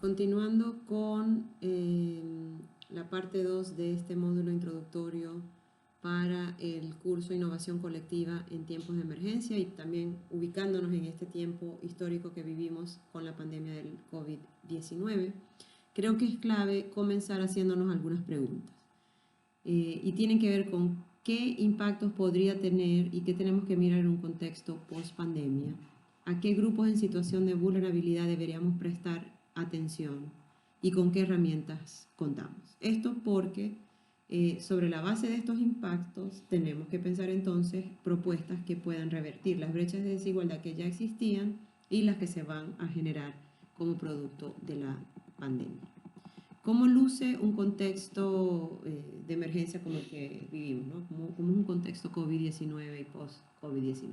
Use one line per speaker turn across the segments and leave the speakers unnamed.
continuando con la parte 2 de este módulo introductorio para el curso Innovación Colectiva en tiempos de emergencia y también ubicándonos en este tiempo histórico que vivimos con la pandemia del COVID-19, creo que es clave comenzar haciéndonos algunas preguntas y tienen que ver con qué impactos podría tener y qué tenemos que mirar en un contexto post-pandemia, a qué grupos en situación de vulnerabilidad deberíamos prestar atención y con qué herramientas contamos. Esto porque sobre la base de estos impactos tenemos que pensar entonces propuestas que puedan revertir las brechas de desigualdad que ya existían y las que se van a generar como producto de la pandemia. ¿Cómo luce un contexto de emergencia como el que vivimos, ¿no? Como un contexto COVID-19 y post-COVID-19?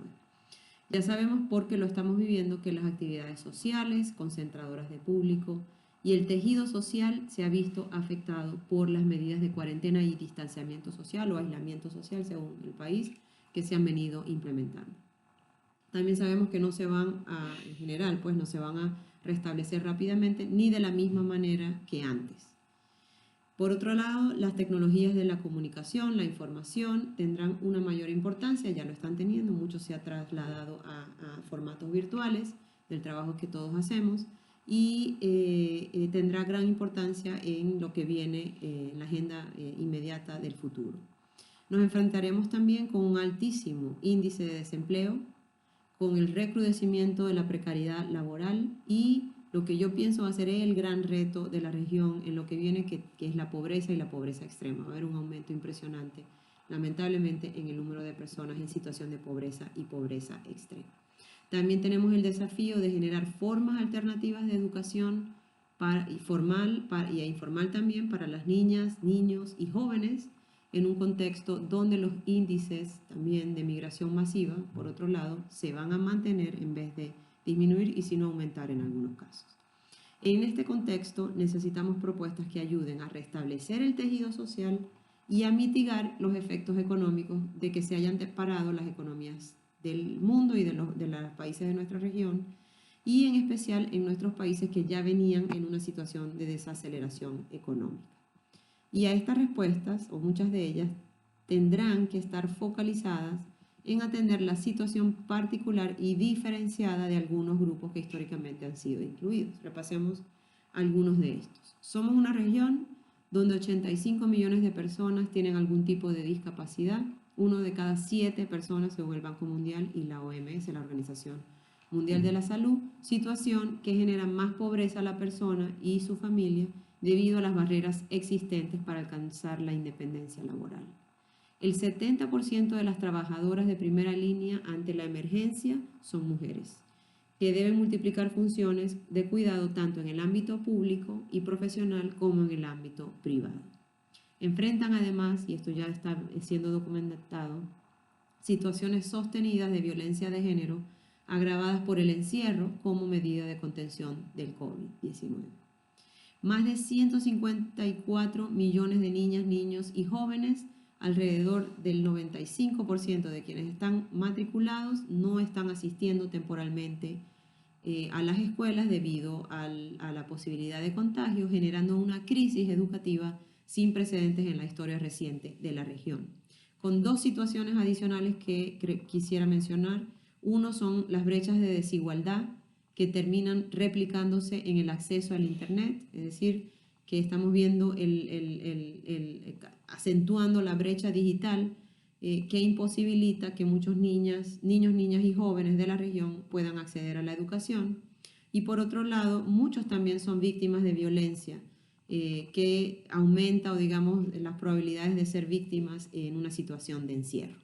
Ya sabemos porque lo estamos viviendo que las actividades sociales, concentradoras de público y el tejido social se ha visto afectado por las medidas de cuarentena y distanciamiento social o aislamiento social según el país que se han venido implementando. También sabemos que no se van a, en general, pues no se van a restablecer rápidamente ni de la misma manera que antes. Por otro lado, las tecnologías de la comunicación, la información, tendrán una mayor importancia, ya lo están teniendo, mucho se ha trasladado a formatos virtuales del trabajo que todos hacemos y tendrá gran importancia en lo que viene en la agenda inmediata del futuro. Nos enfrentaremos también con un altísimo índice de desempleo, con el recrudecimiento de la precariedad laboral y lo que yo pienso va a ser el gran reto de la región en lo que viene, que es la pobreza y la pobreza extrema. Va a haber un aumento impresionante, lamentablemente, en el número de personas en situación de pobreza y pobreza extrema. También tenemos el desafío de generar formas alternativas de educación formal e informal también para las niñas, niños y jóvenes, en un contexto donde los índices también de migración masiva, por otro lado, se van a mantener en vez de disminuir y sino aumentar en algunos casos. En este contexto necesitamos propuestas que ayuden a restablecer el tejido social y a mitigar los efectos económicos de que se hayan parado las economías del mundo y de los países de nuestra región y en especial en nuestros países que ya venían en una situación de desaceleración económica. Y a estas respuestas, o muchas de ellas, tendrán que estar focalizadas en atender la situación particular y diferenciada de algunos grupos que históricamente han sido incluidos. Repasemos algunos de estos. Somos una región donde 85 millones de personas tienen algún tipo de discapacidad, 1 de cada 7 personas según el Banco Mundial y la OMS, la Organización Mundial de la Salud, situación que genera más pobreza a la persona y su familia debido a las barreras existentes para alcanzar la independencia laboral. El 70% de las trabajadoras de primera línea ante la emergencia son mujeres, que deben multiplicar funciones de cuidado tanto en el ámbito público y profesional como en el ámbito privado. Enfrentan además, y esto ya está siendo documentado, situaciones sostenidas de violencia de género agravadas por el encierro como medida de contención del COVID-19. Más de 154 millones de niñas, niños y jóvenes, alrededor del 95% de quienes están matriculados no están asistiendo temporalmente a las escuelas debido a la posibilidad de contagio, generando una crisis educativa sin precedentes en la historia reciente de la región. Con dos situaciones adicionales que quisiera mencionar. Uno son las brechas de desigualdad que terminan replicándose en el acceso al Internet, es decir, que estamos viendo acentuando la brecha digital que imposibilita que muchos niños, niñas y jóvenes de la región puedan acceder a la educación. Y por otro lado, muchos también son víctimas de violencia que aumenta, o digamos, las probabilidades de ser víctimas en una situación de encierro.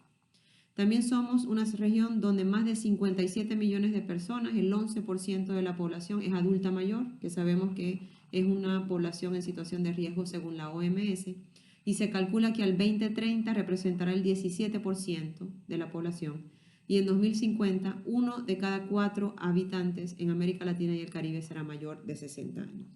También somos una región donde más de 57 millones de personas, el 11% de la población es adulta mayor, que sabemos que es una población en situación de riesgo según la OMS, y se calcula que al 2030 representará el 17% de la población, y en 2050 1 de cada 4 habitantes en América Latina y el Caribe será mayor de 60 años.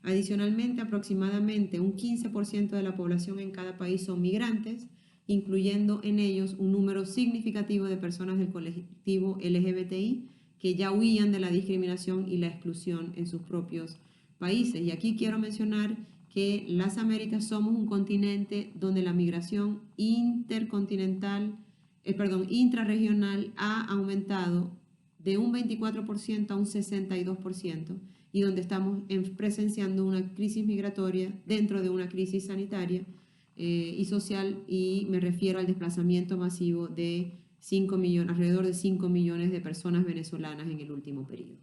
Adicionalmente, aproximadamente un 15% de la población en cada país son migrantes, incluyendo en ellos un número significativo de personas del colectivo LGBTI que ya huían de la discriminación y la exclusión en sus propios países. Y aquí quiero mencionar que las Américas somos un continente donde la migración intrarregional ha aumentado de un 24% a un 62%, y donde estamos presenciando una crisis migratoria dentro de una crisis sanitaria y social, y me refiero al desplazamiento masivo de 5 millones, alrededor de 5 millones de personas venezolanas en el último periodo.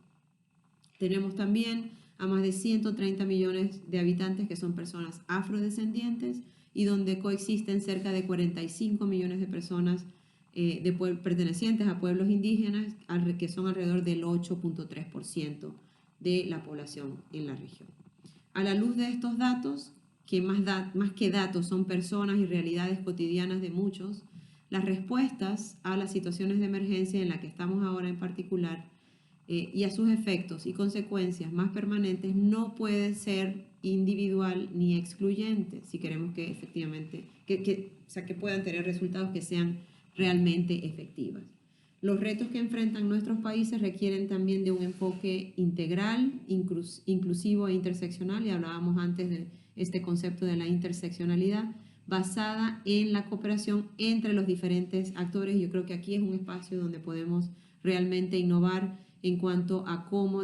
Tenemos también a más de 130 millones de habitantes que son personas afrodescendientes, y donde coexisten cerca de 45 millones de personas pertenecientes a pueblos indígenas, que son alrededor del 8.3% de la población en la región. A la luz de estos datos, que más que datos son personas y realidades cotidianas de muchos, las respuestas a las situaciones de emergencia en la que estamos ahora en particular, y a sus efectos y consecuencias más permanentes, no puede ser individual ni excluyente si queremos que efectivamente, que puedan tener resultados que sean realmente efectivas. Los retos que enfrentan nuestros países requieren también de un enfoque integral, inclusivo e interseccional, y hablábamos antes de este concepto de la interseccionalidad, basada en la cooperación entre los diferentes actores. Yo creo que aquí es un espacio donde podemos realmente innovar en cuanto a cómo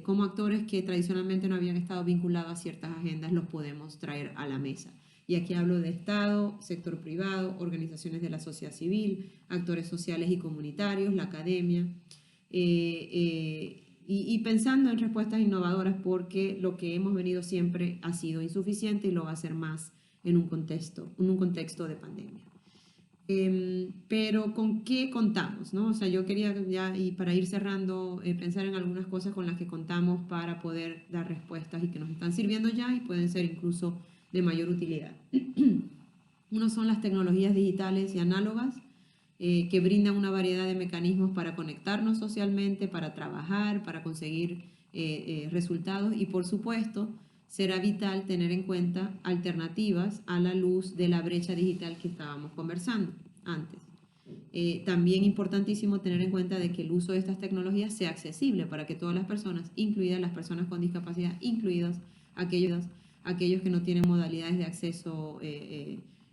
como actores que tradicionalmente no habían estado vinculados a ciertas agendas los podemos traer a la mesa. Y aquí hablo de Estado, sector privado, organizaciones de la sociedad civil, actores sociales y comunitarios, la academia, y pensando en respuestas innovadoras, porque lo que hemos venido siempre ha sido insuficiente y lo va a ser más en un contexto de pandemia. Pero ¿con qué contamos, no? O sea, yo quería ya, y para ir cerrando, pensar en algunas cosas con las que contamos para poder dar respuestas y que nos están sirviendo ya y pueden ser incluso de mayor utilidad. Uno son las tecnologías digitales y análogas, que brindan una variedad de mecanismos para conectarnos socialmente, para trabajar, para conseguir resultados, y por supuesto será vital tener en cuenta alternativas a la luz de la brecha digital que estábamos conversando antes. También importantísimo tener en cuenta de que el uso de estas tecnologías sea accesible para que todas las personas, incluidas las personas con discapacidad, incluidos aquellos que no tienen modalidades de acceso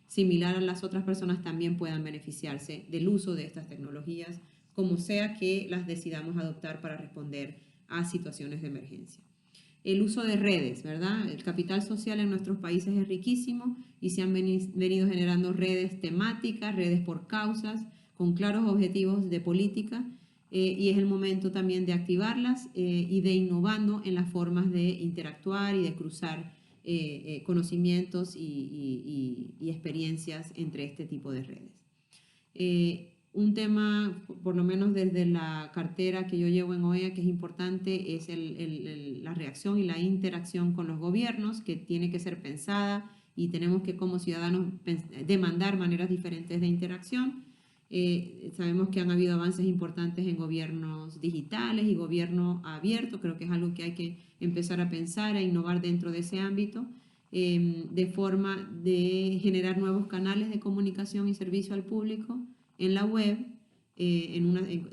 similar a las otras personas, también puedan beneficiarse del uso de estas tecnologías, como sea que las decidamos adoptar para responder a situaciones de emergencia. El uso de redes, ¿verdad? El capital social en nuestros países es riquísimo y se han venido generando redes temáticas, redes por causas, con claros objetivos de política, y es el momento también de activarlas y de innovando en las formas de interactuar y de cruzar conocimientos y experiencias entre este tipo de redes. Un tema, por lo menos desde la cartera que yo llevo en OEA, que es importante, es la reacción y la interacción con los gobiernos, que tiene que ser pensada, y tenemos que como ciudadanos demandar maneras diferentes de interacción. Sabemos que han habido avances importantes en gobiernos digitales y gobierno abierto. Creo que es algo que hay que empezar a pensar, a innovar dentro de ese ámbito, de forma de generar nuevos canales de comunicación y servicio al público en la web,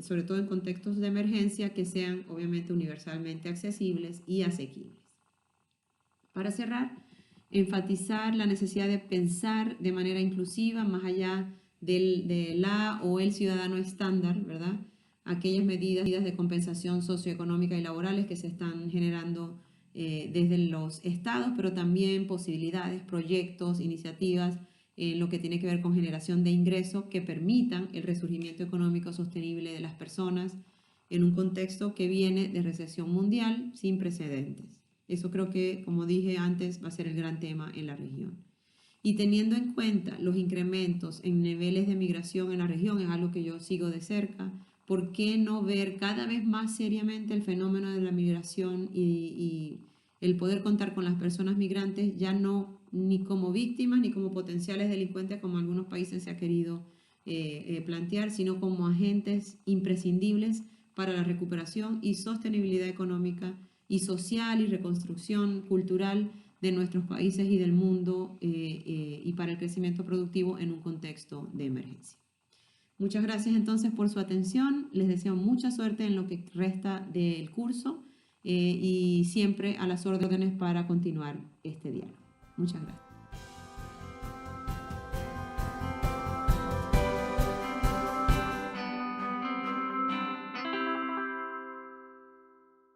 sobre todo en contextos de emergencia, que sean obviamente universalmente accesibles y asequibles. Para cerrar, enfatizar la necesidad de pensar de manera inclusiva, más allá de la o el ciudadano estándar, ¿verdad? Aquellas medidas de compensación socioeconómica y laborales que se están generando desde los estados, pero también posibilidades, proyectos, iniciativas en lo que tiene que ver con generación de ingresos que permitan el resurgimiento económico sostenible de las personas en un contexto que viene de recesión mundial sin precedentes. Eso creo que, como dije antes, va a ser el gran tema en la región. Y teniendo en cuenta los incrementos en niveles de migración en la región, es algo que yo sigo de cerca, ¿por qué no ver cada vez más seriamente el fenómeno de la migración y el poder contar con las personas migrantes, ya no ni como víctimas ni como potenciales delincuentes, como en algunos países se ha querido plantear, sino como agentes imprescindibles para la recuperación y sostenibilidad económica y social y reconstrucción cultural de nuestros países y del mundo, y para el crecimiento productivo en un contexto de emergencia. Muchas gracias entonces por su atención. Les deseo mucha suerte en lo que resta del curso y siempre a las órdenes para continuar este diálogo. Muchas gracias.